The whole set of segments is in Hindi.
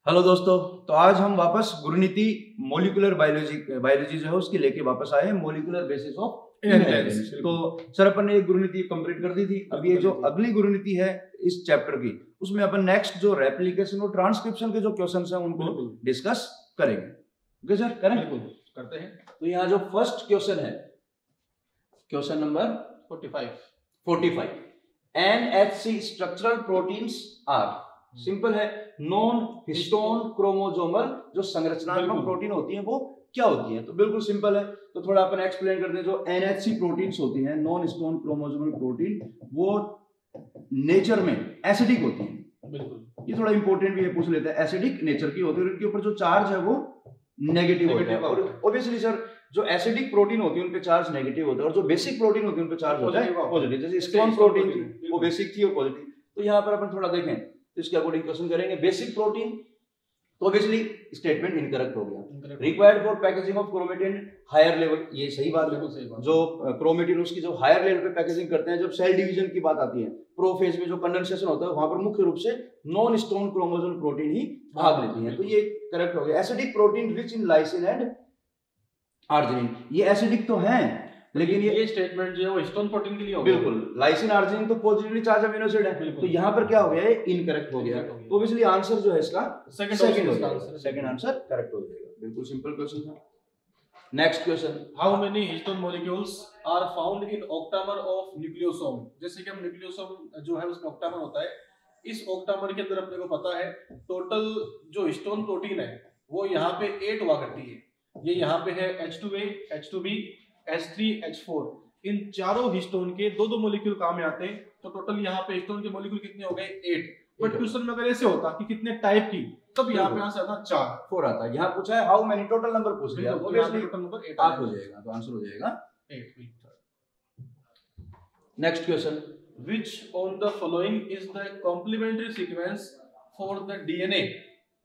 हेलो दोस्तों, तो आज हम वापस गुरुनीति मॉलिक्यूलर बायोलॉजी जो है उसकी लेके वापस आए हैं, मॉलिक्यूलर बेसिस ऑफ इनहेरिटेंस। तो सर अपन ने एक गुरुनीति कंप्लीट कर दी थी। अब ये जो अगली गुरुनीति है इस चैप्टर की, उसमें अपन नेक्स्ट जो रेप्लिकेशन और ट्रांसक्रिप्शन के जो क्वेश्चंस हैं उनको डिस्कस करेंगे। ओके सर, करें? करते हैं। तो यहाँ जो फर्स्ट क्वेश्चन है, question number 45, NHC structural proteins are, simple है, नॉन हिस्टोन क्रोमोसोमल जो संरचनात्मक प्रोटीन होती हैं वो क्या होती हैं? तो बिल्कुल सिंपल है। तो थोड़ा अपन एक्सप्लेन करते हैं। जो NHC प्रोटीन्स होती हैं, नॉन हिस्टोन क्रोमोसोमल प्रोटीन, वो नेचर में एसिडिक होती हैं। बिल्कुल, ये थोड़ा इंपॉर्टेंट भी है, पूछ लेते हैं। एसिडिक नेचर की होती है और इनके ऊपर जो चार्ज है वो नेगेटिव होता है। और ऑब्वियसली सर, जो एसिडिक प्रोटीन होती है उन पे चार्ज नेगेटिव होता है और जो बेसिक प्रोटीन होती है उन पे चार्ज होता है पॉजिटिव। जैसे स्टोन प्रोटीन थी वो बेसिक थी और पॉजिटिव। तो यहाँ पर अपन थोड़ा देखें तो इसके अकॉर्डिंग क्वेश्चन करेंगे। बेसिक प्रोटीन, तो ऑब्वियसली स्टेटमेंट इनकरेक्ट हो गया। Required for packaging of chromatin higher level, ये सही बात है। जो क्रोमेटिन उसकी जो हायर लेवल पे पैकेजिंग करते हैं, जब सेल डिवीजन की बात आती है, प्रोफेज में जो कंडेंसेशन होता है वहां पर मुख्य रूप से नॉन स्टोन क्रोमोसोमल प्रोटीन ही भाग लेती हैं। तो ये करेक्ट हो गया। Acidic protein rich in lysine and arginine, ये एसिडिक तो हैं, लेकिन ये स्टेटमेंट जो है वो हिस्टोन प्रोटीन के लिए हो गया। बिल्कुल, लाइसिन आर्जिनिन तो पॉजिटिवली चार्ज अमीनो एसिड है, तो यहाँ पर क्या हो गया, ये इनकरेक्ट हो गया। तो ऑब्वियसली आंसर जो है इसका सेकंड आंसर करेक्ट हो जाएगा। बिल्कुल सिंपल क्वेश्चन था। Next question, how many histone molecules are found in octamer of nucleosome. जैसे कि हम न्यूक्लियोसोम जो है उसमें ऑक्टामर होता है, इस ऑक्टामर के अंदर अपने को पता है टोटल जो हिस्टोन प्रोटीन है वो यहाँ पे 8 हुआ करती है। ये यहाँ पे है H2A, H2B, H3, H4। इन चारों हिस्टोन के दो दो मॉलिक्यूल काम में आते हैं, तो टोटल यहाँ पे हिस्टोन के मॉलिक्यूल कितने हो गए? 8। बट क्वेश्चन में अगर ऐसे होता कि कितने टाइप की, तब यहाँ पे आंसर आता 4 आता है। यहाँ पूछा है हाउ मेनी, टोटल नंबर पूछ लिया, ऑब्वियसली टोटल नंबर 8 हो जाएगा, तो आंसर हो जाएगा 8। Next question, which of the following is the complementary sequence for the DNA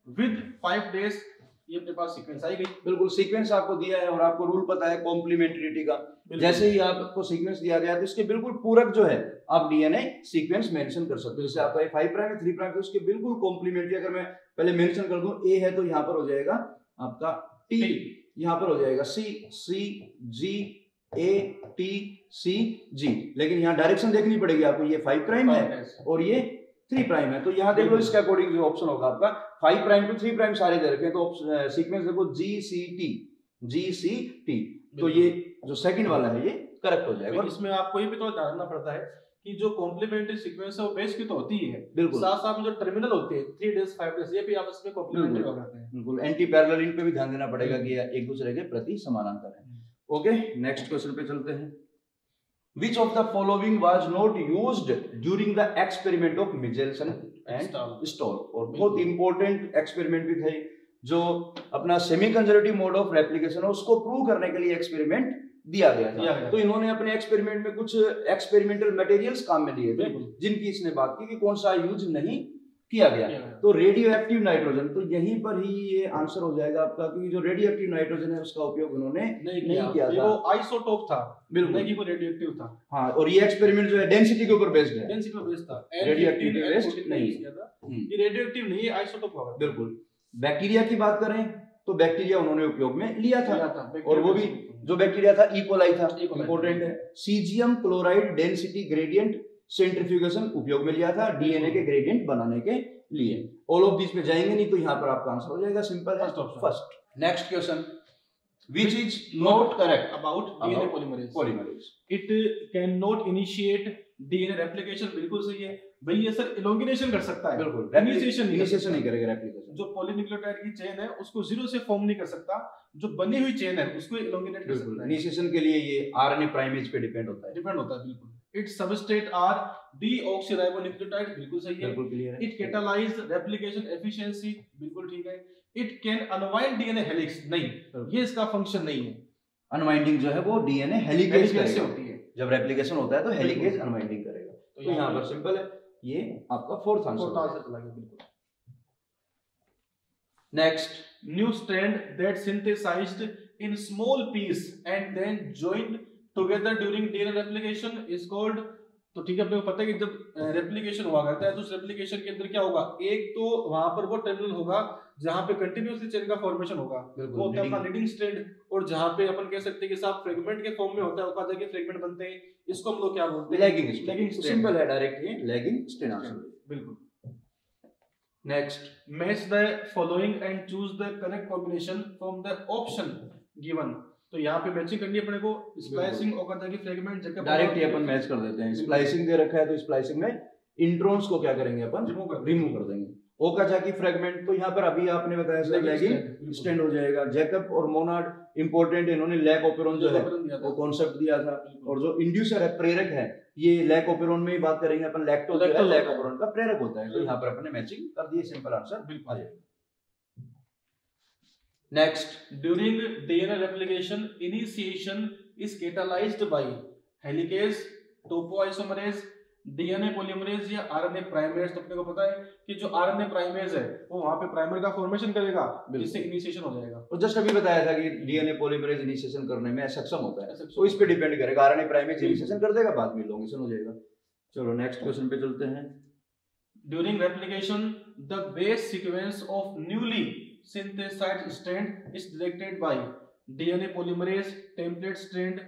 with 5 days? ये अपने पास सीक्वेंस आई गई। बिल्कुल, सीक्वेंस आपको दिया है और आपको रूल पता है कॉम्प्लीमेंट्रिटी का। जैसे ही आपको सीक्वेंस दिया गया तो इसके बिल्कुल पूरक जो है आप डीएनए सीक्वेंस मेंशन कर सकते हो। जैसे आपका 5 प्राइम है, 3 प्राइम, तो उसके बिल्कुल कॉम्प्लीमेंट्री अगर मैं पहले मेंशन कर दूं, ए है तो यहाँ पर हो जाएगा आपका टी, यहाँ पर हो जाएगा सी, सी जी, ए टी सी जी। लेकिन यहाँ डायरेक्शन देखनी पड़ेगी आपको, ये 5 प्राइम है और ये 3 प्राइम है। तो यहाँ देख लो इसके अकॉर्डिंग जो ऑप्शन होगा आपका 5 प्राइम टू 3 प्राइम सारे दे रखे हैं, तो सीक्वेंस देखो GCT। तो ये जो सेकंड वाला है ये करेक्ट हो जाएगा। इसमें आपको ये भी थोड़ा ध्यान रखना पड़ता है कि जो कॉम्प्लीमेंट्री सीक्वेंस है वो बेस की तो होती ही है, बिल्कुल, साथ साथ में जो टर्मिनल होते हैं 3 डेज 5 डेज, ये भी आपस में कॉम्प्लीमेंट्री हो जाते हैं। बिल्कुल, एंटी पैरेलल इन पे भी ध्यान देना पड़ेगा कि एक दूसरे के प्रति समानांतर है। ओके, नेक्स्ट क्वेश्चन पे चलते हैं। Which of the following was not used during the experiment of Michelson and Stoll? और बहुत इंपॉर्टेंट एक्सपेरिमेंट भी थे, जो अपना semi conservative mode of replication है उसको प्रूव करने के लिए एक्सपेरिमेंट दिया गया था। तो इन्होंने अपने एक्सपेरिमेंट में कुछ एक्सपेरिमेंटल मटेरियल्स काम में लिए थे, जिनकी इसने बात की कि कौन सा यूज नहीं किया गया। तो रेडियो एक्टिव नाइट्रोजन, तो यहीं पर ही ये आंसर हो जाएगा आपका, क्योंकि जो रेडियो एक्टिव नाइट्रोजन है उसका उपयोग उन्होंने नहीं किया था। वो आइसोटोप था, बिल्कुल, कि वो रेडियो एक्टिव था। हाँ, और ये एक्सपेरिमेंट जो है डेंसिटी के ऊपर बेस्ड है, डेंसिटी पे बेस्ड था, रेडियो एक्टिव पे बेस्ड नहीं किया था। ये रेडियो एक्टिव नहीं है, आइसोटोप होगा। बिल्कुल। बैक्टीरिया की बात करें तो बैक्टीरिया उन्होंने उपयोग में लिया था, और वो भी जो बैक्टीरिया था इकोलाई था, इंपॉर्टेंट है। Caesium chloride density gradient centrifugation उपयोग में लिया था डीएनए के ग्रेडियंट बनाने के लिए। ऑल ऑफ दिस पे जाएंगे नहीं, तो यहाँ पर आपका आंसर हो जाएगा सिंपल है first. Next question, which is not correct about DNA polymerase? It can not initiate DNA replication, बिल्कुल सही है भाई। ये सर इलोंगिनेशन कर सकता है, बिल्कुल, इनिशिएशन नहीं करेगा रेप्लिकेशन। जो पॉलीन्यूक्लियोटाइड की चेन है उसको 0 से फॉर्म नहीं कर सकता, जो बनी हुई चेन है उसको इलोंगिनेट कर सकता है। इनिशिएशन के लिए ये आरएनए प्राइमेज पे डिपेंड होता है, बिल्कुल। Its substrate are deoxyribonucleotide, बिल्कुल सही है, बिल्कुल क्लियर है। It catalyze replication efficiency, बिल्कुल ठीक है। It can unwind DNA helix, नहीं, ये इसका फंक्शन नहीं है। अनवाइंडिंग जो है वो डीएनए हेलिकेज से होती है, जब रेप्लिकेशन होता है तो हेलिकेज अनवाइंडिंग करेगा। तो यहाँ पर सिंपल है, ये आपका फोर्थ आंसर चला गया। बिल्कुल। Next, new strand that synthesized in small piece and then joined together during DNA replication is called तो ठीक है, अपने को पता है कि जब रेप्लिकेशन हुआ करता है तो उस रेप्लिकेशन के अंदर क्या होगा, एक तो वहां पर वो टर्मिनल होगा जहां पे कंटिन्यूअसली चेन का फॉर्मेशन होगा, वो होता है अपना लीडिंग स्ट्रैंड, और जहां पे अपन कह सकते हैं कि साहब फ्रेगमेंट के फॉर्म में होता है, वो कहा जाए फ्रेगमेंट बनते हैं, इसको हम लोग क्या बोलते हैं, लैगिंग स्ट्रैंड। सिंपल है, डायरेक्ट ये लैगिंग स्ट्रैंड आंसर। बिल्कुल। Next, match the following and choose the correct combination from the option given. तो यहाँ पे मैचिंग करनी है अपने को, splicing Okazaki fragment Jacob direct ही अपन मैच कर देते हैं। स्प्लाइसिंग दे रखा है तो स्प्लाइसिंग में इंट्रॉन्स को क्या करेंगे अपन, रिमूव कर देंगे। ओकाजाकी फ्रेगमेंट तो यहाँ पर अभी आपने बताया सर लैगिंग स्ट्रैंड हो जाएगा। जैकब और मोनार्ड इंपॉर्टेंट, इन्होंने लैक ओपेरॉन जो है वो कॉन्सेप्ट दिया था, और जो इंड्यूसर है, प्रेरक है, ये लैक ओपेरॉन में ही बात करेंगे अपन। लैक्टोज जो है लैक ओपेरॉन का प्रेरक होता है, तो यहाँ पर अपन ने मैचिंग कर दी। सिंपल आंसर बिल्कुल आ जाएगा। Next, during DNA replication initiation is catalysed by helicase, topoisomerase, DNA polymerase या आरएनए प्राइमेज। तो अपने को पता है कि जो आरएनए प्राइमेज है वो वहां पे प्राइमर का फॉर्मेशन करेगा, जिससे इनिशिएशन हो जाएगा। तो जस्ट अभी बताया था कि डीएनए पॉलीमरेज इनिशिएशन करने में सक्षम होता है, तो इस पे डिपेंड करेगा। आरएनए प्राइमेज इनिशिएशन कर देगा, बाद में एलोंगेशन हो जाएगा। चलो नेक्स्ट क्वेश्चन पे चलते हैं। During replication the base sequence of newly synthesized strand is directed by DNA polymerase, template strand,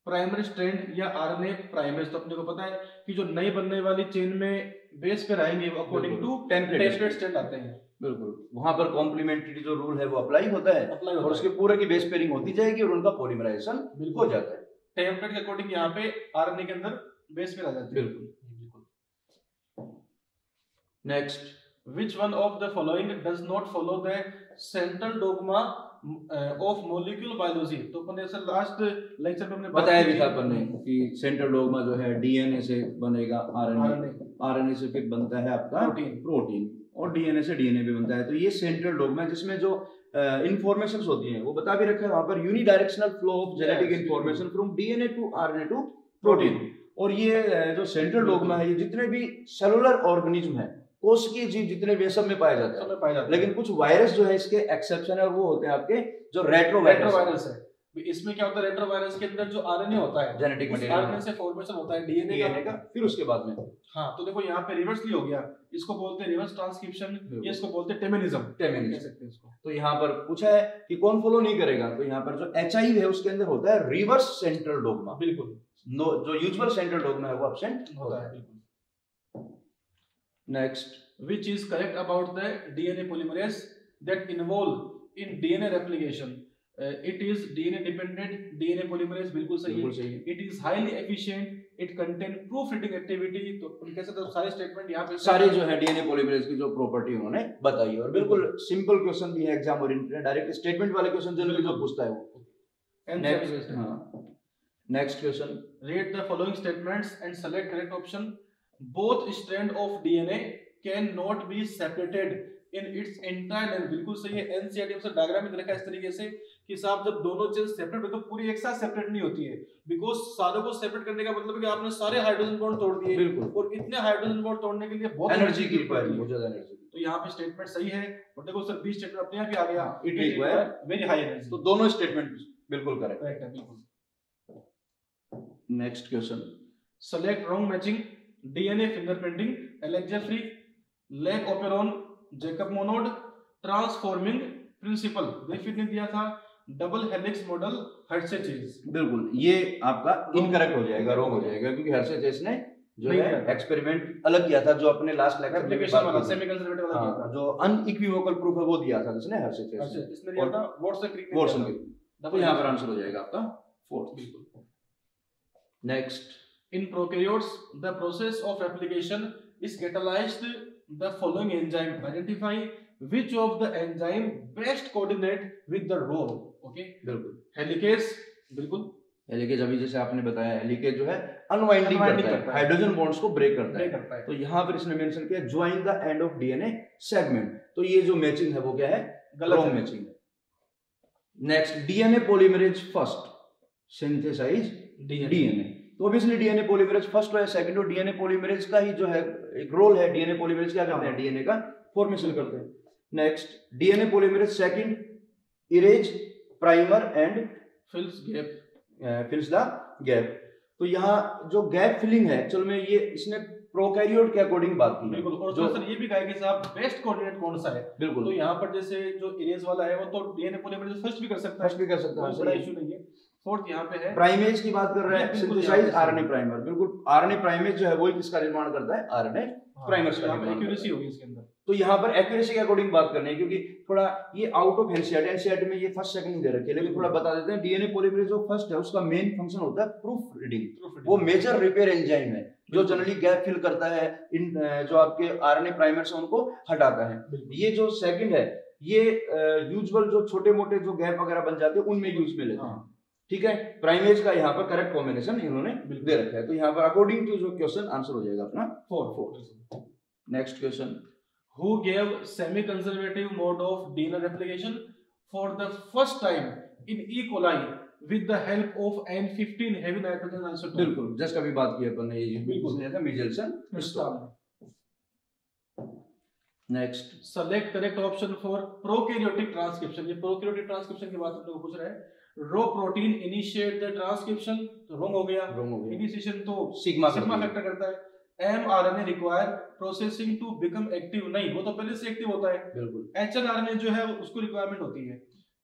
primary strand या आरएनए प्राइमेज। तो अपने को पता है कि जो नई बनने वाली चेन में बेस पे रहेंगे वो अकॉर्डिंग टू टेम्पलेट स्ट्रैंड आते हैं। बिल्कुल, वहां पर कॉम्प्लीमेंट्री जो रूल है वो अप्लाई होता है, और उसके पूरे की बेस पेयरिंग होती जाएगी और उनका पॉलीमराइजेशन हो जाता है। टेम्पलेट के अकॉर्डिंग यहाँ पे आरएनए के अंदर बेस पे आ जाते हैं। बिल्कुल। Next, Which one of the following does not follow the central dogma of molecular biology? तो अपन ऐसा लास्ट लेक्चर में हमने बताया भी था अपन ने कि सेंट्रल डोगमा जो है डीएनए से बनेगा आरएनए, आरएनए से फिर बनता है आपका प्रोटीन, और डीएनए से डीएनए भी बनता है। तो ये सेंट्रल डोगमा है, जिसमें जो इंफॉर्मेशन होती हैं वो बता भी रखा है वहां पर, unidirectional flow of genetic information from DNA to RNA to protein. और ये जो सेंट्रल डोगमा है, ये जितने भी सेलुलर ऑर्गेनिज्म है, कोशिकीय जीव जितने भी सब में पाया जाता है, लेकिन कुछ वायरस जो है इसके एक्सेप्शन है, और वो होते हैं आपके जो रेट्रोवायरस है। इसमें क्या होता है, रेट्रोवायरस के अंदर जो आरएनए होता है, जेनेटिक मटेरियल, आरएनए से फॉर्मेशन होता है डीएनए का, फिर उसके बाद में हाँ। तो देखो यहाँ पे रिवर्सली हो गया, इसको बोलते हैं रिवर्स ट्रांसक्रिप्शन, ये इसको बोलते हैं टेमेनिज्म कह सकते हैं इसको। तो यहाँ पर पूछा है कि कौन फॉलो नहीं करेगा, तो यहाँ पर जो एचआईवी है उसके अंदर होता है रिवर्स सेंट्रल डोगमा। बिल्कुल, जो यूजुअल सेंट्रल डोगमा है वो एब्सेंट होता है। बिल्कुल। Next, which is correct about the DNA polymerase that involve in DNA replication? It is DNA dependent DNA polymerase, बिल्कुल सही है। It is highly efficient, it contain proofreading activity। तो कैसे तो सारे स्टेटमेंट यहाँ पे सारे जो है डीएनए पॉलीमरेज की जो प्रॉपर्टी उन्होंने बताई, और बिल्कुल सिंपल क्वेश्चन भी है एग्जाम ओरिएंटेड, डायरेक्ट स्टेटमेंट वाले क्वेश्चन जनरली जो पूछता है वो। Next question, read the following statements and select correct option. Both strand of DNA can not be separated in its entire length. बिल्कुल सही है। एनसीईआरटी में डायग्राम में रखा है इस तरीके से कि साहब जब दोनों चेन सेपरेट हो तो पूरी एक साथ सेपरेट नहीं होती है, बिकॉज सारों को सेपरेट करने का मतलब है कि आपने सारे हाइड्रोजन बॉन्ड तोड़ दिए, और इतने हाइड्रोजन बॉन्ड तोड़ने के लिए बहुत एनर्जी की रिक्वायरमेंट, बहुत ज्यादा एनर्जी। तो यहाँ पे स्टेटमेंट सही है, और देखो सर बी स्टेटमेंट अपने आप ही आ गया, it require very high energy. तो दोनों स्टेटमेंट बिल्कुल करेक्ट है। बिल्कुल। Next question, select wrong matching. DNA fingerprinting, Alexa free, lac operon, Jacob Monod, transforming principle, Griffith ने दिया था, double helix model, Hershey chase. बिल्कुल ये आपका इनकरेक्ट हो जाएगा, रॉन्ग हो जाएगा, क्योंकि हर्शे चेज ने जो है एक्सपेरिमेंट अलग किया था, जो अपने लास्ट लेक्चर में एप्लीकेशन वाला सेमी कंजर्वेटिव वाला किया था, जो अनइक्विवोकल प्रूफ है वो दिया था जिसने हर्शे चेज, इसने दिया था वॉटसन क्रिक ने वॉटसन क्रिक। तो यहां पर आंसर हो जाएगा आपका फोर्थ। बिल्कुल। Next, in prokaryotes the process of replication is catalyzed the following enzyme, identify which of the enzyme best coordinate with the role। okay, बिल्कुल। हेलिकेज, बिल्कुल हेलिकेज अभी जैसे आपने बताया, हेलिकेज जो है अनवाइंडिंग करता है, हाइड्रोजन बॉन्ड्स को ब्रेक करता है। तो यहाँ पर इसने मेंशन किया join the end of DNA segment, तो ये जो मैचिंग है वो क्या है, रॉन्ग मैचिंग है। Next, DNA polymerase first synthesize DNA, तो ऑब्वियसली डीएनए पॉलीमरेज फर्स्ट है, सेकंड, और डीएनए पॉलीमरेज का ही जो है एक रोल है, डीएनए पॉलीमरेज क्या करते हैं, डीएनए का फॉर्मेशन करते हैं। Next, DNA polymerase second erase primer and fills gap, fills the gap. तो यहाँ जो गैप फिलिंग है एक्चुअल में ये इसने प्रोकैरियोट के अकॉर्डिंग बात की है। बिल्कुल। और जो सर ये भी कहा कि साहब बेस्ट कोऑर्डिनेट कौन सा है। बिल्कुल। तो यहाँ पर जैसे जो इरेज वाला है वो तो डीएनए पॉलीमरेज फर्स्ट भी कर सकता है, फर्स्ट भी कर सकता है, बड़ा इशू नहीं है। फोर्थ यहाँ पे है प्राइमेज की बात कर रहे हैं, सिंथेसाइज आरएनए प्राइमर। बिल्कुल, आरएनए प्राइमेज जो है वो किसका निर्माण करता है, आरएनए प्राइमर्स का निर्माण। एक्यूरेसी होगी इसके अंदर। तो यहाँ पर एक्यूरेसी के अकॉर्डिंग बात करनी है, क्योंकि थोड़ा ये आउट ऑफ एनसीईआरटी में ये फर्स्ट सेकंड दे रखे हैं, लेकिन थोड़ा बता देते हैं। डीएनए पॉलीमरेज जो फर्स्ट है उसका मेन फंक्शन होता है प्रूफ रीडिंग। वो मेजर रिपेयर एंजाइम है जो जनरली गैप फिल करता है, इन जो आपके आरएनए प्राइमर्स हैं उनको हटाता है। ये जो सेकंड है ये यूजुअल जो छोटे मोटे जो गैप वगैरह बन जाते हैं उनमें यूज में लेते हैं। ठीक है, प्राइमेज का यहाँ पर करेक्ट कॉम्बिनेशन इन्होंने दे रखा है। तो यहाँ पर अकॉर्डिंग टू जो क्वेश्चन आंसर हो जाएगा अपना 4। Next question, who gave semi conservative mode of DNA replication for the first time in E. coli with the help of N15 heavy nitrogen isotope। बिल्कुल, जस्ट अभी बात की अपन ने, ये बिल्कुल लिया था Meselson Stahl. Next, select correct option for prokaryotic transcription. ये प्रोकैरियोटिक ट्रांसक्रिप्शन की बात हम लोग पूछ रहे हैं। Rho protein initiate the transcription, तो रॉन्ग हो गया। इनिशिएशन तो सिग्मा फैक्टर करता है। mRNA require processing to become active, नहीं वो तो पहले से एक्टिव होता है। बिल्कुल। hnRNA जो है उसको रिक्वायरमेंट होती है।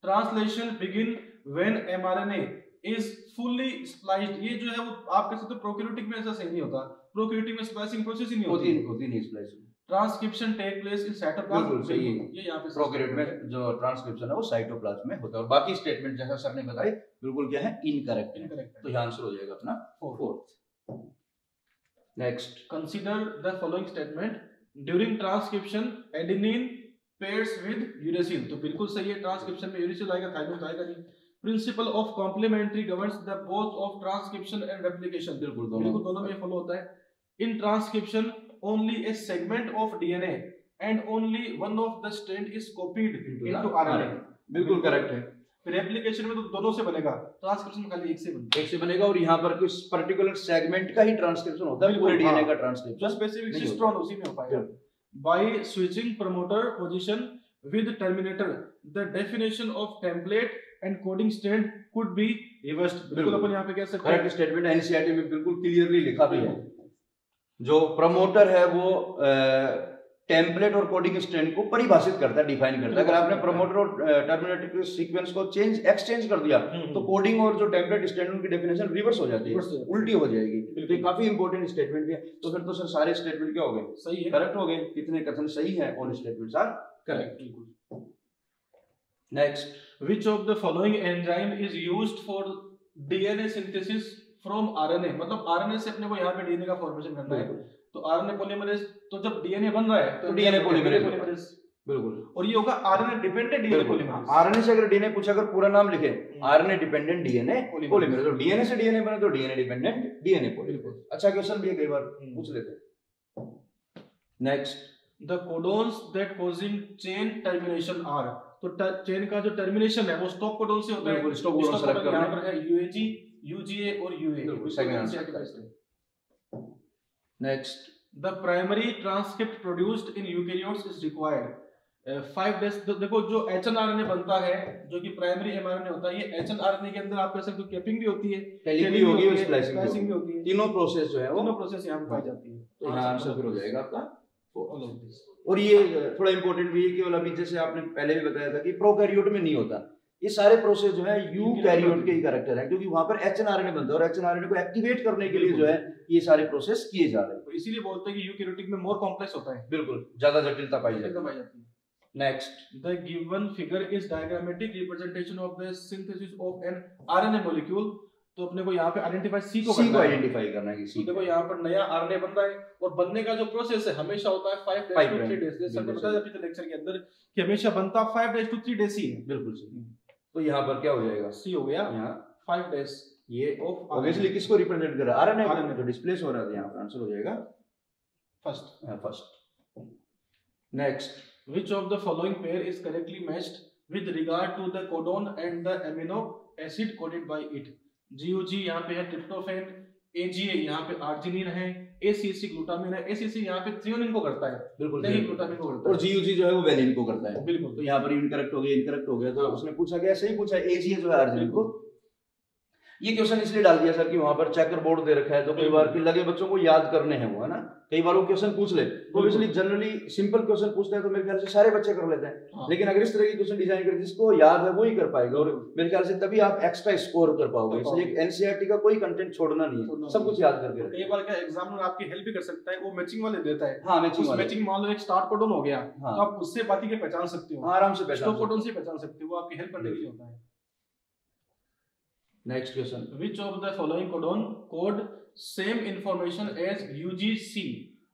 Translation begin when mRNA is fully spliced. ये जो है वो आप कह सकते हो प्रोकैरियोटिक में ऐसा सही नहीं होता। प्रोकैरियोटिक में स्प्लाइसिंग प्रोसेस ही नहीं होती नहीं splicing. Transcription take place in cytoplasm. बिल्कुल सही है। ये यहाँ पे प्रोकैरियोट में जो ट्रांसक्रिप्शन है वो साइटोप्लाज्म में होता है, और बाकी स्टेटमेंट जैसा सर ने बताई बिल्कुल क्या है, इनकरेक्ट है। तो यहाँ आंसर हो जाएगा अपना 4th। Next, consider the following statement. During transcription adenine pairs with uracil, तो बिल्कुल सही है। ट्रांसक्रिप्शन में यूरेसिल आएगा, थाइमिन तो आएगा नहीं। Principle of complementary governs the both of transcription and replication, बिल्कुल दोनों में फॉलो होता है। In transcription only a segment of DNA and only one of the strand is copied into RNA, बिल्कुल करेक्ट है। रेप्लिकेशन में तो दोनों से बनेगा, ट्रांसक्रिप्शन में खाली एक से बनेगा। और यहाँ पर कुछ पर्टिकुलर सेगमेंट का ही ट्रांसक्रिप्शन होता है, पूरे डीएनए का ट्रांसक्रिप्शन स्पेसिफिक सिस्ट्रॉन उसी में हो पाएगा। By switching promoter position with terminator the definition of template and coding strand could be reversed, बिल्कुल अपन यहाँ पे कह सकते हैं। करेक्ट स्टेटमेंट एनसीईआरटी में बिल्कुल क्लियरली लिखा भी है। जो प्रमोटर है वो टेम्पलेट और कोडिंग स्ट्रैंड को परिभाषित करता है, डिफाइन करता है। अगर आपने प्रमोटर और टर्मिनेटर के सीक्वेंस को एक्सचेंज कर दिया तो कोडिंग और जो टेम्पलेट स्ट्रैंड की डेफिनेशन रिवर्स हो जाती है, उल्टी हो जाएगी। तो ये काफी इंपॉर्टेंट स्टेटमेंट भी है। तो फिर तो सर सारे स्टेटमेंट क्या हो गए, सही है, करेक्ट हो गए। कितने कथन सही है, all statements are correct. Next, which of the following enzyme is used for DNA synthesis from RNA, मतलब आरएनए से अपने को यहाँ पे डीएनए का फॉर्मेशन करना है। तो आरएनए पॉलीमरेज, तो जब डीएनए बन रहा है तो डीएनए पॉलीमरेज बिल्कुल। और ये होगा RNA dependent DNA polymerase. RNA से अगर डीएनए पूछा, अगर पूरा नाम लिखे आरएनए डिपेंडेंट डीएनए पॉलीमरेज, तो डीएनए से डीएनए बने तो डीएनए डिपेंडेंट डीएनए पॉलीमरेज। अच्छा क्वेश्चन भी है, कई बार पूछ लेते। Next, the codons that causing chain termination are, तो चेन का जो टर्मिनेशन है वो स्टॉप कोडोन से होता है। स्टॉप कोडोन सेलेक्ट करना है। यहाँ पर है यूएजी, यूजीए और UA, second answer. Next, the primary transcript produced in eukaryotes is required 5 days। देखो जो hnRNA बनता है जो कि प्राइमरी mRNA होता है, ये hnRNA के अंदर आप कह सकते हो कैपिंग भी होती है, टेलिंग भी होगी और स्प्लाइसिंग भी होती है। तीनों प्रोसेस जो है वो तीनों प्रोसेस यहाँ पे पाई जाती है। तो यहाँ आंसर फिर हो जाएगा आपका 4। और ये थोड़ा इंपॉर्टेंट भी है, केवल अभी जैसे आपने पहले भी बताया था कि प्रोकैरियोट में नहीं होता, ये सारे प्रोसेस जो है यूकैरियोट के ही कैरेक्टर है, क्योंकि वहां पर एचएनआरएनए बनता है और एचएनआरएनए को एक्टिवेट करने के लिए जो है ये सारे प्रोसेस किए जा रहे हैं। तो इसीलिए बोलते हैं कि यूकैरियोटिक में मोर कॉम्प्लेक्स होता है, बिल्कुल ज्यादा जटिलता पाई जाती है। Next, the given figure is diagrammatic representation of the synthesis of an RNA molecule. तो अपने को यहाँ पे आइडेंटिफाई सी को आइडेंटिफाई करना है कि सी। देखो यहाँ पर नया आरएनए बन रहा है और बनने का जो प्रोसेस है हमेशा होता है 5 days to 3 days। जैसे हमने बताया पिछले लेक्चर के अंदर कि हमेशा बनता 5 days to 3 days ही है। बिल्कुल सही। तो यहाँ पर क्या हो जाएगा, सी हो गया। यहाँ 5 days ये ऑब्वियसली किसको रिप्रेजेंट कर रहा है, आरएनए जो डिस्प्लेस हो रहा है। यहाँ पर आंसर हो जाएगा first. Next, which of the following pair is correctly matched with regard to the codon and the amino acid coded by it. GOG यहाँ पे है ट्रिप्टोफैन, एजीए यहाँ पे आर्जिनिन है, एसीसी ग्लूटामिन है। एसीसी यहाँ पे थ्रियोनिन को करता है, बिल्कुल नहीं ग्लूटामिन को करता है। और जीओजी जो है वो वेलिन को करता है, बिल्कुल। तो यहाँ पर इनकरेक्ट हो गया, इनकरेक्ट हो गया। तो उसने पूछा गया, सही पूछा, एजीए जो है आर्जिनिन को। ये क्वेश्चन इसलिए डाल दिया सर कि वहां पर चेकर बोर्ड दे रखा है, तो कई बार कि लगे बच्चों को याद करने हैं वो, है ना, कई बार वो क्वेश्चन पूछ ले, तो ऑब्वियसली जनरली सिंपल क्वेश्चन पूछते हैं तो मेरे ख्याल से सारे बच्चे कर लेते हैं, लेकिन अगर इस तरह की क्वेश्चन डिजाइन कर जिसको याद है वो ही कर पाएगा, और मेरे ख्याल से तभी आप एक्स्ट्रा स्कोर कर पाओगे। इसलिए एनसीईआरटी का कोई कंटेंट छोड़ना नहीं है, सब कुछ याद करके कई बार क्या एग्जामिनर आपकी हेल्प भी कर सकता है, वो मैचिंग वाले देता है। हाँ, मैचिंग मान लो एक स्टार्ट कोडन हो गया, तो आप उससे बाकी के पहचान सकते हो, आराम से स्टॉप कोडन से पहचान सकते हो, वो आपकी हेल्प करने के लिए होता है। Next question, which of the following codon code same information as UGC.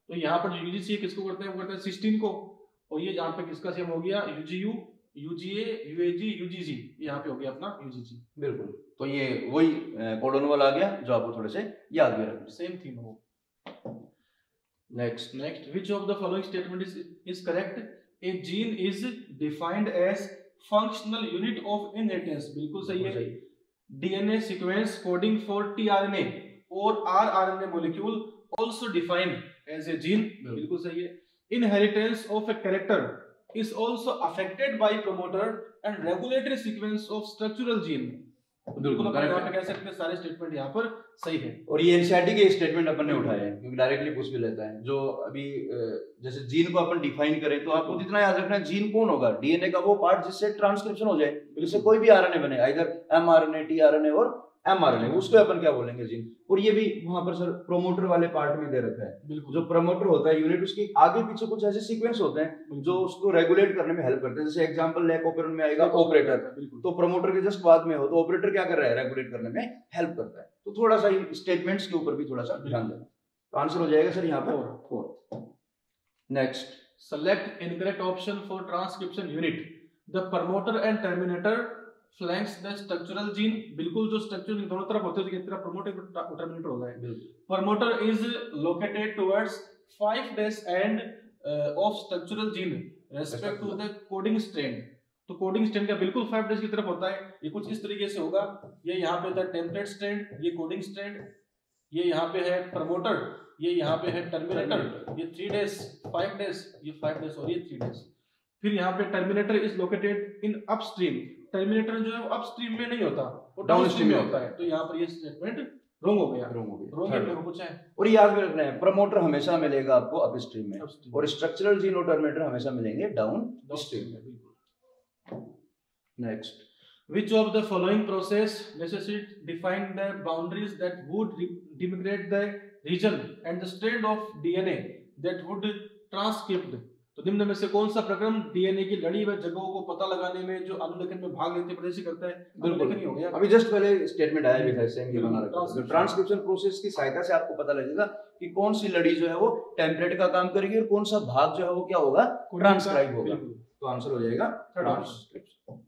तो यहाँ पर जो यूजीसी किसको करते हैं, वो करते हैं 16 को, और ये यहाँ पे किसका सेम हो गया, यूजीयू, यूजीए, यूएजी, यूजीसी, यहाँ पे हो गया अपना यूजीसी। बिल्कुल, तो ये वही कोडन वाला आ गया जो आपको थोड़े से याद भी रखना, सेम थीम हो। Next, which of the following statement is correct, a gene is defined as functional unit of inheritance. बिल्कुल सही है। DNA sequence coding for tRNA or rRNA molecule also defined as a gene। बिल्कुल सही है। Inheritance of a character is also affected by promoter and regulatory sequence of structural gene। बिल्कुल अपन यहाँ पे कह सकते हैं सारे स्टेटमेंट यहाँ पर सही है। और ये एनसीईआरटी के स्टेटमेंट अपन ने उठाए हैं क्योंकि डायरेक्टली पूछ भी लेता है। जो अभी जैसे जीन को अपन डिफाइन करें तो आपको जितना याद रखना है जीन कौन होगा, डीएनए का वो पार्ट जिससे ट्रांसक्रिप्शन हो जाए, जिससे कोई भी आरएनए बने, इधर एमआरएनए, टीआरएनए और एमआरएनए, उसको अपन क्या बोलेंगे, जीन। और ये भी वहां पर सर प्रोमोटर वाले पार्ट में दे रखा है। जो प्रोमोटर होता है यूनिट, उसके आगे पीछे कुछ ऐसे सीक्वेंस होते हैं जो उसको रेगुलेट करने में हेल्प करते हैं। जैसे एग्जांपल लैक ऑपरेंड में आएगा ऑपरेटर, तो प्रोमोटर के जस्ट बाद में हो तो ऑपरेटर क्या कर रहा है, रेगुलेट करने में हेल्प करता है। तो थोड़ा सा स्टेटमेंट्स के ऊपर भी थोड़ा सा ध्यान देना। तो आंसर हो जाएगा सर यहाँ पर 4। Next, select incorrect option for transcription unit. The promoter and terminator flanks the structural gene. बिल्कुल, जो स्ट्रक्चरल जीन दोनों तरफ होते हैं, तो एक तरफ प्रमोटर और टर्मिनेटर होता है। Promoter is located towards 5' end of structural gene respect to the coding strand. तो कोडिंग स्ट्रैंड का बिल्कुल 5' की तरफ होता है। ये कुछ इस तरीके से होगा, ये यहाँ पे था टेम्पलेट स्ट्रैंड, ये कोडिंग स्ट्रैंड, ये यहाँ पे है प्रमोटर, ये यहाँ पे है टर्मिनेटर, ये 3' 5', ये 5' और ये 3'। फिर यहाँ पे terminator is located in upstream. Terminator जो है वो अपस्ट्रीम में नहीं होता, वो डाउनस्ट्रीम में होता है। तो यहाँ पर ये स्टेटमेंट रॉन्ग हो गया। रॉन्ग कुछ है। और याद भी रखना है, प्रमोटर हमेशा मिलेगा आपको अपस्ट्रीम में, और स्ट्रक्चरल जीन और टर्मिनेटर हमेशा मिलेंगे डाउनस्ट्रीम में। Next, which of the following process necessitates define the boundaries that would demarcate the region and the strand of DNA that would transcript। तो निम्न में से कौन सा प्रक्रम डीएनए की लड़ी व जगहों को पता लगाने में जो अनुलेखन में भाग लेते प्रदर्शित करता है? बिल्कुल नहीं हो गया, अभी जस्ट पहले स्टेटमेंट आया भी था, सेम ये बना रखा है। ट्रांसक्रिप्शन प्रोसेस की सहायता से आपको पता लगेगा कि कौन सी लड़ी जो है वो टेम्पलेट का काम करेगी और कौन सा भाग जो है वो क्या होगा, ट्रांसक्राइब होगा। तो आंसर हो जाएगा transcription.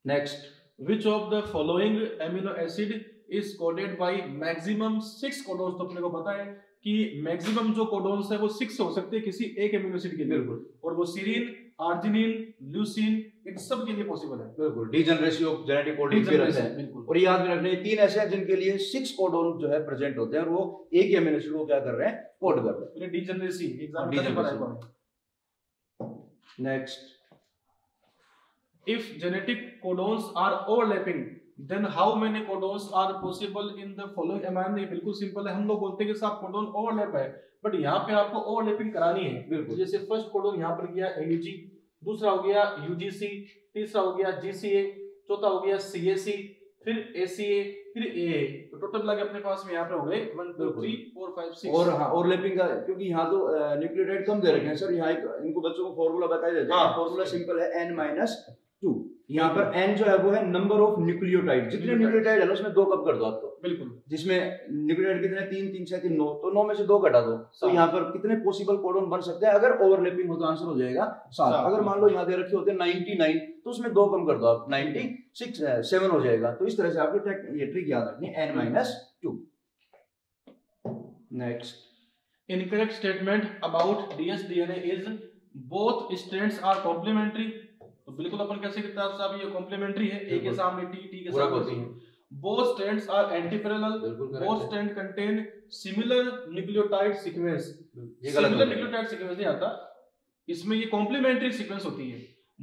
Next, which of the following amino acid is coded by maximum 6 codons. तो अपने को पता है कि मैक्सिमम जो कोडोन्स है वो 6 हो सकते हैं किसी एक एमिनो एसिड के लिए। बिल्कुल, और वो सीरीन, आर्जिनिन, ल्यूसीन, इन सब के लिए पॉसिबल है। बिल्कुल, डीजनरेसी ऑफ जेनेटिक कोडिंग भी रहता है। और याद भी रखना, 3 ऐसे हैं जिनके लिए 6 कोडोन जो है प्रेजेंट होते हैं और वो एक ही एमिनो एसिड को क्या कर रहे हैं, कोड कर रहे हैं। डीजनरेसी एग्जाम में पढ़ा है। Next, if genetic codons are overlapping then how many codons are possible in the following amino। ये बिल्कुल सिंपल है, हम लोग बोलते हैं कि साहब कोडोन ओवरलैप है, बट यहाँ पे आपको ओवरलैपिंग करानी है। बिल्कुल, जैसे फर्स्ट कोडोन यहाँ पर गया AUG, दूसरा हो गया UGC, तीसरा हो गया GCA, चौथा हो गया CAC, फिर ACA, फिर AA। तो टोटल लगे अपने पास में यहाँ पे हो गए 1 2 3 4 5 6। और हाँ, ओवरलैपिंग का क्योंकि यहाँ तो न्यूक्लियोटाइड कम दे रखे हैं सर, यहाँ इनको बच्चों को फॉर्मूला बताया जाता है। फॉर्मूला सिंपल है, N-2। यहाँ पर n जो है वो है नंबर ऑफ न्यूक्लियोटाइड, जितने न्यूक्लियोटाइड है उसमें 2 कम कर दो आपको। बिल्कुल, जिसमें न्यूक्लियोटाइड कितने 3 3 6 3 9, तो 9 में से 2 घटा दो, तो यहाँ पर कितने पॉसिबल कोडोन बन सकते हैं। अगर ओवरलैपिंग हो तो आंसर हो जाएगा 7। अगर मान लो यहाँ दे रखे होते हैं 99, तो उसमें 2 कम कर दो आप, 96 7 हो जाएगा। तो इस तरह से आपको ये ट्रिक याद रखनी है, N-2। Next, incorrect statement about dsDNA is both strands are complementary. तो बिल्कुल अपन कैसे किताब साहब ये कॉम्प्लीमेंटरी है, ए के सामने टी के सामने होती है। Both strands are antiparallel, both strand contain similar nucleotide sequence. Similar nucleotide sequence नहीं आता इसमें, ये कॉम्प्लीमेंट्री सीक्वेंस होती है।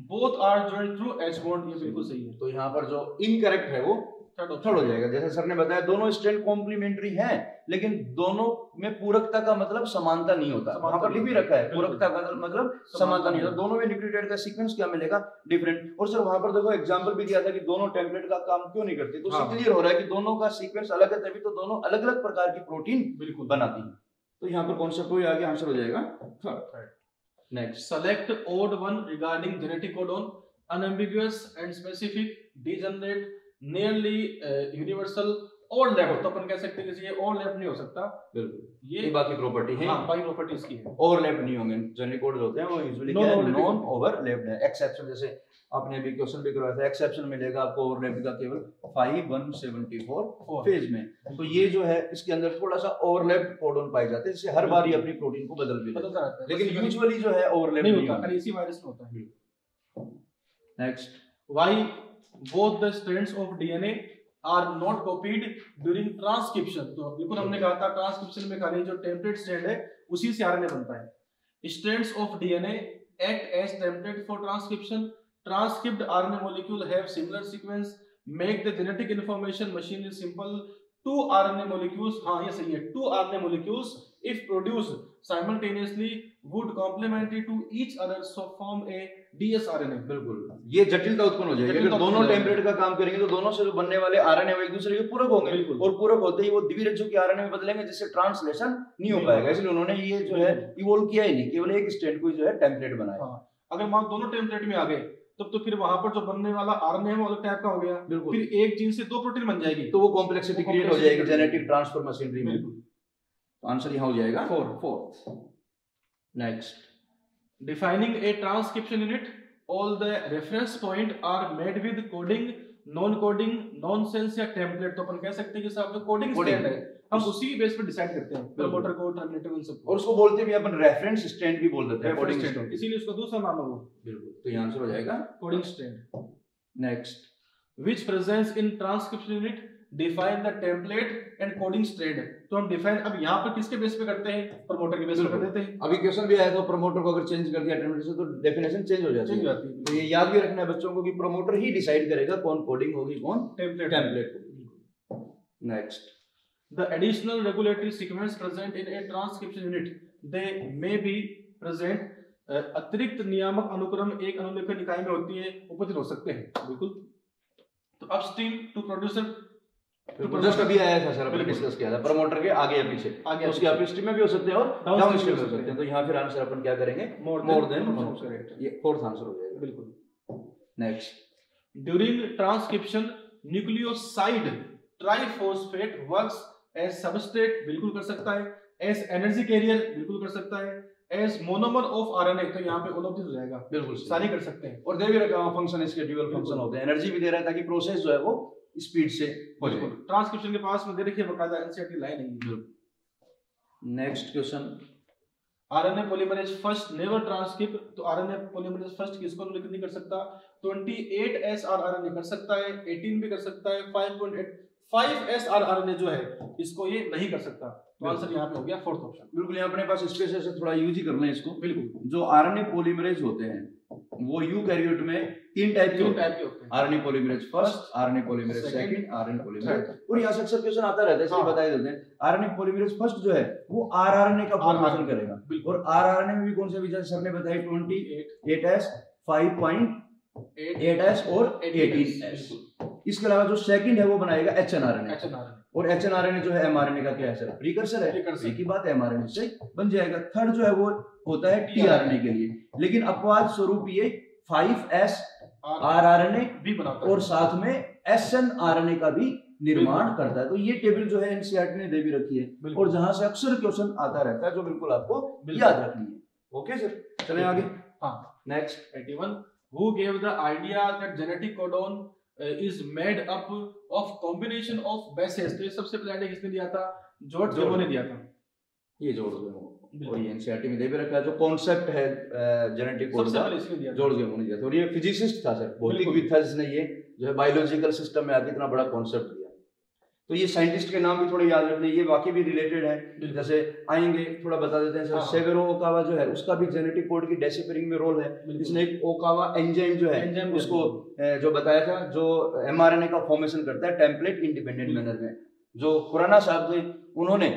Both are joined through H bond, ये बिल्कुल सही है। तो यहाँ पर जो इनकरेक्ट है वो थर्ड हो जाएगा। जैसे सर ने बताया दोनों स्ट्रैंड कॉम्प्लीमेंट्री हैं, लेकिन दोनों में पूरकता का मतलब समानता नहीं होता। वहां पर लिख भी रखा है, पूरकता का मतलब समानता नहीं होता। दोनों में न्यूक्लियोटाइड का सीक्वेंस क्या मिलेगा, डिफरेंट। और सर वहां पर देखो एग्जांपल भी दिया था कि दोनों टेम्पलेट का काम क्यों नहीं करते, तो क्लियर हो रहा है कि दोनों का सीक्वेंस अलग है, तभी तो दोनों अलग अलग प्रकार की प्रोटीन बिल्कुल बनाती है। तो यहाँ पर कॉन्सेप्ट हो आगे आंसर हो जाएगा third. Next, select odd one regarding genetic codon, unambiguous and specific, degenerate, nearly universal, overlap. तो अपन कह सकते हैं कि ये ओवरलैप नहीं हो सकता। बिल्कुल ये बाकी प्रॉपर्टी है। हाँ, बाकी प्रॉपर्टी इसकी है। ओवरलैप नहीं होंगे, जेनेटिक कोड होते हैं वो यूजुअली क्या है, नॉन ओवरलैप्ड है। एक्सेप्शन जैसे आपने अभी क्वेश्चन भी करवाया था, एक्सेप्शन मिलेगा आपको ओवरलैप का केवल 5174 फेज में। तो ये जो है इसके अंदर थोड़ा सा ओवरलैप कोडोन पाए जाते हैं, जिससे हर बार ये अपनी प्रोटीन को बदल भी लेता है, लेकिन यूजुअली जो है ओवरलैप नहीं होता। इसी वायरस में होता है। Next, why both the strands of DNA are not copied during transcription. तो बिल्कुल हमने कहा था ट्रांसक्रिप्शन में खाली जो टेम्पलेट स्ट्रैंड है उसी से आरएनए बनता है। Strands of DNA act as template for transcription. Transcribed RNA molecule have similar sequence, make the genetic information machine is simple. Two RNA molecules, हाँ ये सही है, two RNA molecules if produced simultaneously would complementary to each other so form a dsRNA। बिल्कुल ये जटिलता उत्पन्न हो जाएगी। अगर दोनों टेम्पलेट का काम करेंगे तो दोनों से जो बनने वाले आरएनए वो एक दूसरे के पूरक होंगे, और पूरक होते ही वो द्विरज्जु के आरएनए में बदलेंगे, जिससे ट्रांसलेशन नहीं हो पाएगा। इसलिए उन्होंने ये जो है इवोल्व किया ही नहीं, केवल एक स्ट्रैंड को जो है टेम्पलेट बनाया। अगर मान दोनों टेम्पलेट में आ गए तब तो फिर वहां पर जो बनने वाला आरएनए है वो अलग टाइप का हो गया, फिर एक जीन से दो प्रोटीन बन जाएगी, तो वो कॉम्प्लेक्सिटी क्रिएट हो जाएगी जेनेटिक ट्रांसफर मशीनरी में। तो आंसर यहां हो जाएगा 4। Next, defining a transcription unit, all the reference point are made with coding, non coding, nonsense या टेम्पलेट। तो अपन कह सकते हैं कि साहब जो कोडिंग स्टैंड है हम उसी बेस पर डिसाइड करते हैं, प्रमोटर को, टर्मिनेटर को, सब। और उसको बोलते भी अपन रेफरेंस स्टैंड भी बोल देते हैं, कोडिंग स्टैंड, इसीलिए उसका दूसरा नाम है वो। बिल्कुल, तो ये आंसर हो जाएगा coding stand. Next, which presence in transcription unit define the template and coding stand. तो हम डिफाइन अब यहाँ पर किसके बेस पे करते हैं, प्रमोटर के बेस पे कर देते हैं। अभी क्वेश्चन भी आया तो प्रमोटर को अगर चेंज कर दिया टेम्पलेट से तो डेफिनेशन चेंज हो जाती है। तो ये याद भी रखना है बच्चों को कि प्रमोटर ही डिसाइड करेगा कौन कोडिंग होगी, कौन टेम्पलेट होगी। Next, the additional regulatory sequence present in a transcription unit, they may be present, अतिरिक्त नियामक अनुक्रम एक अनुलेखन इकाई में होती है, उपस्थित हो सकते हैं। बिल्कुल। तो अपस्ट्रीम टू प्रोड्यूसर, जस्ट अभी आया था सर, अपन डिस्कस किया था प्रमोटर के आगे या पीछे, तो उसके अपस्ट्रीम में भी हो सकते हैं और डाउनस्ट्रीम में हो सकते हैं। तो यहाँ फिर आंसर अपन क्या करेंगे, मोर देन, ये फोर्थ आंसर हो जाएगा। बिल्कुल। Next, during transcription nucleoside triphosphate works as substrate, बिल्कुल कर सकता है, एज एनर्जी कैरियर, बिल्कुल कर सकता है, एज मोनोमर ऑफ आरएनए। तो यहाँ पे ऑल ऑफ दिस हो जाएगा, बिल्कुल सारे कर सकते हैं। और दे भी रखा हुआ फंक्शन, इसके ड्यूअल फंक्शन होते हैं, एनर्जी भी दे रहा है ताकि प्रोसेस जो है वो स्पीड से हो जाए। ट्रांसक्रिप्शन के पास में दे रखी है बकायदा एनसीईआरटी लाइन है। Next question, RNA polymerase first never transcript. तो आरएनए पॉलीमरेज फर्स्ट किसको अनुलेखित नहीं कर सकता, 28SR आरएनए कर सकता है, 18 भी कर सकता है, 5.85SR आरएनए जो है इसको ये नहीं कर सकता। तो आंसर यहाँ पे हो गया फोर्थ ऑप्शन। बिल्कुल, यहाँ अपने पास स्पेस से थोड़ा यूज ही कर लें इसको। बिल्कुल, जो आरएनए पॉलीमरेज होते हैं वो यूकैरियोट में तीन टाइप के होते हैं, RNA polymerase first, RNA polymerase second, RNA polymerase. और यहाँ से अक्सर क्वेश्चन आता रहता है, इसलिए बता ही देते हैं। आरएनए पॉलीमरेज फर्स्ट जो है वो आरआरएनए का फॉर्मेशन करेगा, और आरआरएनए में भी कौन से विजय सर ने बताई, 28S, 5.8S और 18S। इसके अलावा जो सेकंड है वो बनाएगा एचएनआरएनए, और एचएनआरएनए जो है एमआरएनए का क्या है सर, प्रीकर्सर है, एक ही बात है, एमआरएनए से बन जाएगा। थर्ड जो है वो होता है टीआरएनए के लिए, लेकिन अपवाद स्वरूप ये 5S आरआरएनए भी बनाता है और साथ में एसएनआरएनए का भी निर्माण करता है। तो ये टेबल जो है एनसीईआरटी ने दे भी रखी है, और जहां से अक्सर क्वेश्चन आता रहता है, जो बिल्कुल आपको याद रखनी है। ओके सर, चलें आगे। हाँ, next 81, who gave the idea that genetic codon is made up of combination of bases। तो ये सबसे पहले आइडिया किसने दिया था, जॉर्ज गेमो ने दिया था। ये जॉर्ज गेमो, और ये एनसीईआरटी में दे भी रखा है। जो कॉन्सेप्ट है जेनेटिक कोड का, जॉर्ज गेमो ने दिया था, और ये फिजिसिस्ट था सर, भौतिकविद था जिसने ये जो है बायोलॉजिकल सिस्टम में आके इतना बड़ा कॉन्सेप्ट दिया। तो ये साइंटिस्ट के नाम भी थोड़े याद रखने, ये वाकई भी रिलेटेड है। जैसे आएंगे थोड़ा बता देते हैं सर। सेवेरो ओकावा जो है उसका भी जेनेटिक कोड की डेसिफरिंग में रोल है। इसने एक ओकावा एंजाइम जो है उसको जो बताया था, जो एमआरएनए का फॉर्मेशन करता है टेम्पलेट इंडिपेंडेंट मैनर में। जो खुराना साहब थे उन्होंने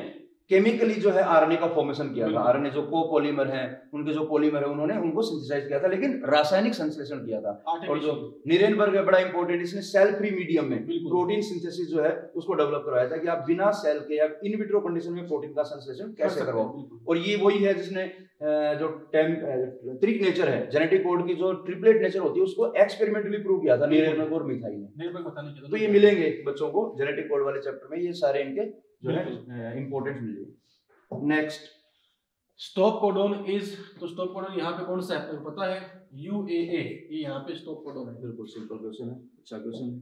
केमिकली जो है आरएनए का फॉर्मेशन किया था। आरएनए जो कोपॉलीमर है, उनके जो पॉलीमर है उन्होंने उनको सिंथेसाइज किया था, लेकिन रासायनिक संश्लेषण किया था। और जो नीरेनबर्ग है बड़ा इंपॉर्टेंट, इसने सेल फ्री मीडियम में प्रोटीन सिंथेसिस जो है उसको डेवलप करवाया था कि आप बिना सेल के या इन विट्रो कंडीशन में प्रोटीन का संश्लेषण कैसे करवाओ। और ये वही है जिसने जो ट्रिक नेचर है जेनेटिक कोड की, जो ट्रिपलेट नेचर होती है उसको एक्सपेरिमेंटली प्रूव किया था नीरेनबर्ग और मिथाई ने। तो ये मिलेंगे बच्चों को जेनेटिक कोड वाले चैप्टर में, ये सारे इनके जो है इंपॉर्टेंट मिलेगी। नेक्स्ट स्टॉप कोडोन इज, तो स्टॉप कोडोन यहाँ पे कौन सा है आपको पता है? UAA, ये यहाँ पे स्टॉप कोडोन है। बिल्कुल सिंपल क्वेश्चन है, अच्छा question.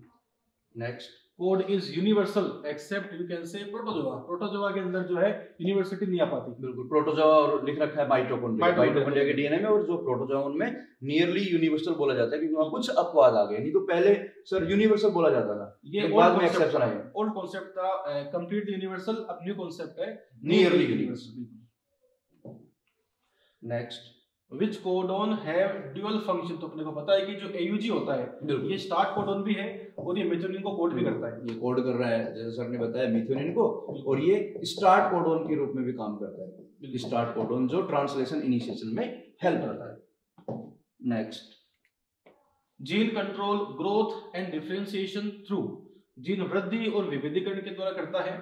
Next code is universal except you can say protozoa. Protozoa के अंदर जो है यूनिवर्सिटी नहीं आ पाती। बिल्कुल, प्रोटोजोआ और लिख रखा है माइटोकॉन्ड्रिया के डीएनए में, और जो प्रोटोजोआ उनमें नियरली यूनिवर्सल बोला जाता है क्योंकि वहां कुछ अपवाद आ गए, नहीं तो पहले सर यूनिवर्सल बोला जाता था, ये बाद में एक्सेप्शन आया। ओल्ड कॉन्सेप्ट था कंप्लीट यूनिवर्सल, अब न्यू कॉन्सेप्ट है nearly universal. Next which codon have dual function, तो अपने को पता है कि जो AUG होता है ये स्टार्ट कोडोन भी है और ये मेथियोनिन को कोड भी करता है। ये कोड कर रहा है जैसे सर ने बताया मेथियोनिन को, और ये स्टार्ट कोडोन के रूप में भी काम करता है। स्टार्ट कोडोन जो ट्रांसलेशन इनिशिएशन में हेल्प करता है। Next gene control growth and differentiation through, gene वृद्धि और विभेदीकरण के द्वारा करता है।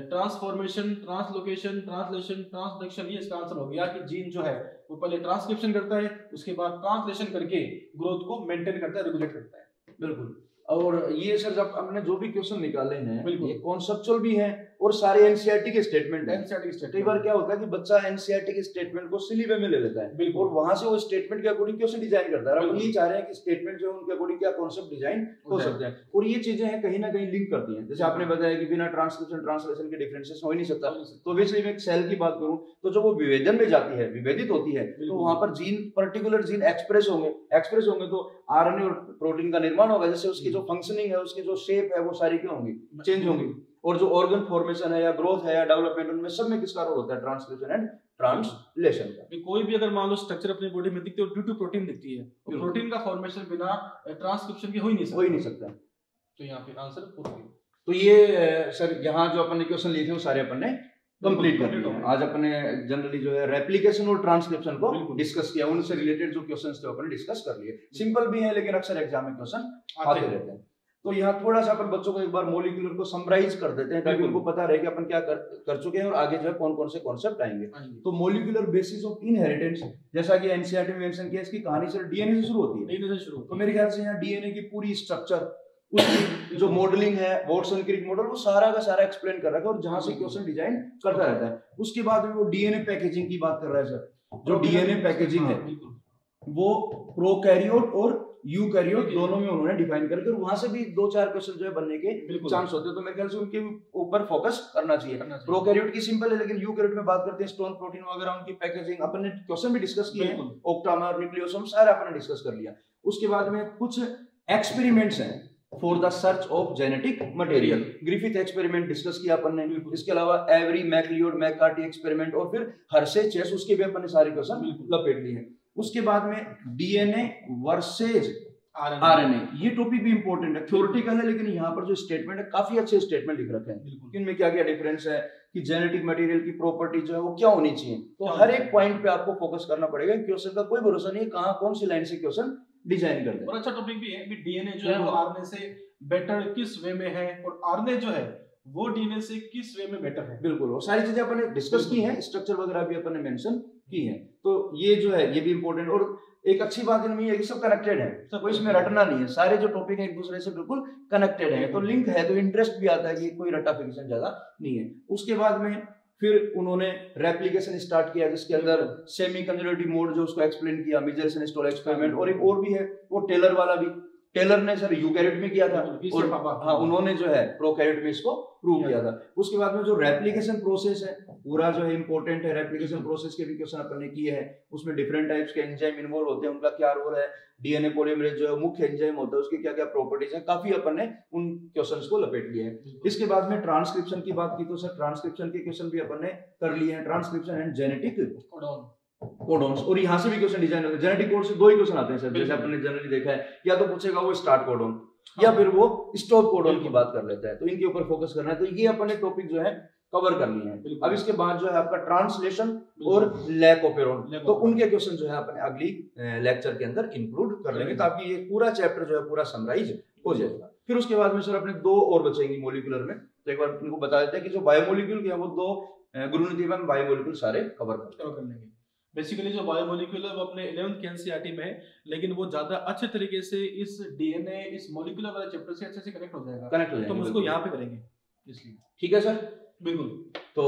ट्रांसफॉर्मेशन, ट्रांसलोकेशन, ट्रांसलेशन, ट्रांसडक्शन, ये इसका आंसर हो गया कि जीन जो है वो पहले ट्रांसक्रिप्शन करता है, उसके बाद ट्रांसलेशन करके ग्रोथ को मेंटेन करता है, रेगुलेट करता है। बिल्कुल, और ये सर जब हमने जो भी क्वेश्चन निकाले हैं ये कॉन्सेप्चुअल भी हैं और सारे एनसीईआरटी के स्टेटमेंट हैं। कई बार क्या होता है कि बच्चा एनसीईआरटी के स्टेटमेंट को सिली वे में ले लेता है और वहां से वो स्टेटमेंट के अकॉर्डिंग क्वेश्चन डिजाइन करता है। हम ये चाह रहे हैं कि स्टेटमेंट जो है उनके अकॉर्डिंग क्या कॉन्सेप्ट डिजाइन हो सकते हैं, और ये चीजें हैं कहीं ना कहीं लिंक करती हैं। जैसे आपने बताया कि बिना ट्रांसक्रिप्शन ट्रांसलेशन के डिफरेंशिएशन हो ही नहीं सकता, तो वैसे मैं एक सेल की बात करूं तो जब वो विभेदन में जाती है, विभेदित होती है, तो वहां पर जीन, पर्टिकुलर जीन एक्सप्रेस होंगे तो आरएनए और प्रोटीन का निर्माण होगा, जैसे उसकी जो फंक्शनिंग है, उसकी जो शेप है, वो सारी क्या होंगी, चेंज होंगी। और जो ऑर्गन फॉर्मेशन है या ग्रोथ है या डेवलपमेंट, उनमें सब में किसका रोल होता है? ट्रांसक्रिप्शन एंड ट्रांसलेशन का। कोई भी अगर मान लो स्ट्रक्चर अपनी बॉडी में दिखती है, ड्यू टू प्रोटीन दिखती है, तो प्रोटीन का फॉर्मेशन बिना ट्रांसक्रिप्शन के हो ही नहीं सकता। तो यहाँ पे आंसर पूरा। तो ये सर यहाँ जो अपन ने क्वेश्चन लिए थे वो सारे अपन ने कंप्लीट कर लिए। आज अपन ने जनरली जो है रेप्लिकेशन और ट्रांसक्रिप्शन को डिस्कस किया, उनसे रिलेटेड जो क्वेश्चंस थे अपन ने डिस्कस कर लिए। सिंपल भी है लेकिन अक्सर एग्जाम में क्वेश्चन आते रहते हैं। तो यहाँ थोड़ा सा अपन बच्चों को एक बार मॉलिक्यूलर को समराइज कर देते हैं ताकि उनको पता रहे कि अपन क्या कर चुके हैं और आगे जो है कौन कौन से कॉन्सेप्ट आएंगे। तो मॉलिक्यूलर बेसिस ऑफ इनहेरिटेंस, जैसा कि एनसीईआरटी में मेंशन किया, इसकी कहानी सर डीएनए से शुरू होती है। तो मेरे ख्याल से यहाँ डीएनए की पूरी स्ट्रक्चर, उसकी जो मॉडलिंग है, वॉटसन क्रिक मॉडल, वो सारा का सारा एक्सप्लेन कर रखा है और जहां से क्वेश्चन डिजाइन करता रहता है। उसके बाद में वो डीएनए पैकेजिंग की बात कर रहा है सर। जो डीएनए पैकेजिंग है वो प्रोकैरियोट और यूकैरियोट दोनों में उन्होंने डिफाइन करके, और वहां से भी 2-4 क्वेश्चन जो है बनने के चांस होते हैं। तो मेरे ख्याल से उनके ऊपर फोकस करना चाहिए। प्रोकैरियोट की सिंपल है, लेकिन यूकैरियोट में बात करते हैं स्टोन प्रोटीन वगैरह, उनकी पैकेजिंग अपन ने क्वेश्चन भी डिस्कस किए हैं, ऑक्टामर, न्यूक्लियोसोम सारा अपन ने डिस्कस कर लिया। उसके बाद में कुछ एक्सपेरिमेंट्स हैं for the search of genetic material. Griffith experiment discuss किया अपन ने, इसके अलावा एवरी, मैकलियोड, मैककार्टी एक्सपेरिमेंट और फिर हर्शे, चेस, उसके भी अपन ने सारे क्वेश्चन लपेट लिए हैं। उसके बाद में डीएनए वर्सेज आरएनए, ये टॉपिक भी इंपॉर्टेंट है, थ्योरेटिकल है, लेकिन यहाँ पर जो स्टेटमेंट है काफी अच्छे स्टेटमेंट लिख रखे हैं कि इनमें क्या क्या डिफरेंस है, कि जेनेटिक मटेरियल की प्रॉपर्टी जो है वो क्या होनी चाहिए। तो हर एक पॉइंट पे आपको फोकस करना पड़ेगा। क्वेश्चन का कोई भरोसा नहीं है कहाँ कौन सी लाइन से क्वेश्चन डिजाइन कर दे। और अच्छा टॉपिक भी है कि डीएनए जो है वो आरएनए से बेटर किस वे में है, और आरएनए जो है वो डीएनए से किस वे में बेटर है। बिल्कुल, वो सारी चीजें अपन ने डिस्कस की हैं, स्ट्रक्चर वगैरह भी अपन ने मेंशन की हैं। तो ये जो है ये भी इंपॉर्टेंट, और एक अच्छी बात इनमें ये है कि सब कनेक्टेड है, कोई इसमें रटना नहीं है, सारे जो टॉपिक है एक दूसरे से बिल्कुल कनेक्टेड है। तो लिंक है तो इंटरेस्ट भी आता है कि कोई रट्टाफिकेशन ज्यादा नहीं है। उसके बाद में फिर उन्होंने रेप्लिकेशन स्टार्ट किया, जिसके अंदर सेमी कंजर्वेटिव मोड जो उसको एक्सप्लेन किया, मिचेल्सन स्टोल एक्सपेरिमेंट, और एक और भी है वो टेलर वाला भी, टेलर ने सर यूकैरियोट में किया था, और हाँ उन्होंने जो है प्रोकैरियोट में इसको प्रूव किया था। उसके बाद में जो रेप्लिकेशन प्रोसेस है पूरा जो है इंपॉर्टेंट है, रेप्लिकेशन प्रोसेस के भी क्वेश्चन अपन ने किए हैं, उसमें डिफरेंट टाइप्स के एंजाइम इन्वॉल्व होते हैं, उनका क्या रोल है, डीएनए पॉलीमरेज जो है मुख्य एंजाइम होता है उसकी क्या क्या प्रॉपर्टीज है, काफी अपन ने उन क्वेश्चंस को लपेट लिए हैं। इसके बाद में ट्रांसक्रिप्शन की बात की तो सर ट्रांसक्रिप्शन के क्वेश्चन भी अपन ने कर लिए हैं, ट्रांसक्रिप्शन एंड जेनेटिक कोडॉन्स, और यहाँ से भी क्वेश्चन डिजाइन होते हैं। जेनेटिक कोड से दो ही क्वेश्चन आते हैं सर, जैसे आपने जनरली देखा है, या तो पूछेगा वो स्टार्ट कोडॉन या फिर वो स्टॉप कोडॉन की बात कर लेता है, तो इनके ऊपर फोकस करना है। तो ये अपने टॉपिक जो है कवर कर लिए हैं। अब इसके बाद जो है आपका ट्रांसलेशन और लैक ओपेरॉन, तो उनके क्वेश्चन जो है अपने अगली लेक्चर के अंदर इंक्लूड कर लेंगे, ताकि ये पूरा चैप्टर जो है पूरा समराइज हो जाएगा। फिर उसके बाद में सर अपने दो और बचेंगे मॉलिक्यूलर में, तो एक बार इनको बता देते हैं कि जो बायोमोलिक्यूल के हैं वो दो गुरुनीति में बायोमोलिक्यूल सारे कवर कर लेंगे। बेसिकली जो बायोमोलिक्यूल है वो अपने 11th के एनसीईआरटी में है, लेकिन वो ज्यादा अच्छे तरीके से इस डीएनए इस मॉलिक्यूलर वाले चैप्टर से अच्छे से कनेक्ट हो जाएगा, तो हम उसको यहाँ पे करेंगे, इसलिए ठीक है सर। बिल्कुल, तो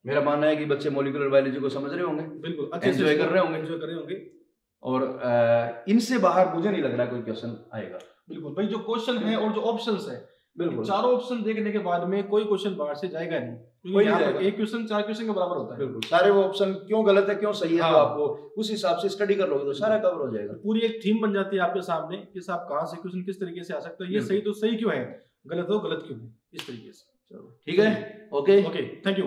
मेरा मानना है कि बच्चे मॉलिक्यूलर बायोलॉजी को समझ रहे होंगे, बिल्कुल अच्छे से एंजॉय कर रहे होंगे, और इनसे बाहर मुझे नहीं लग रहा कोई क्वेश्चन आएगा। बिल्कुल भाई, जो क्वेश्चन है और जो ऑप्शंस है, बिल्कुल चारों ऑप्शन देखने के बाद में कोई क्वेश्चन बाहर से जाएगा नहीं, क्योंकि यहाँ पर एक क्वेश्चन 4 क्वेश्चन के बराबर होता है। बिल्कुल, सारे वो ऑप्शन क्यों गलत है क्यों सही है, तो आपको उस हिसाब से स्टडी कर लोगे तो सारा कवर हो जाएगा। पूरी एक थीम बन जाती है आपके सामने कि साहब कहाँ से क्वेश्चन किस तरीके से आ सकता है, ये सही तो सही क्यों है, गलत हो गलत क्यों है, इस तरीके से। चलो ठीक है, ओके थैंक यू।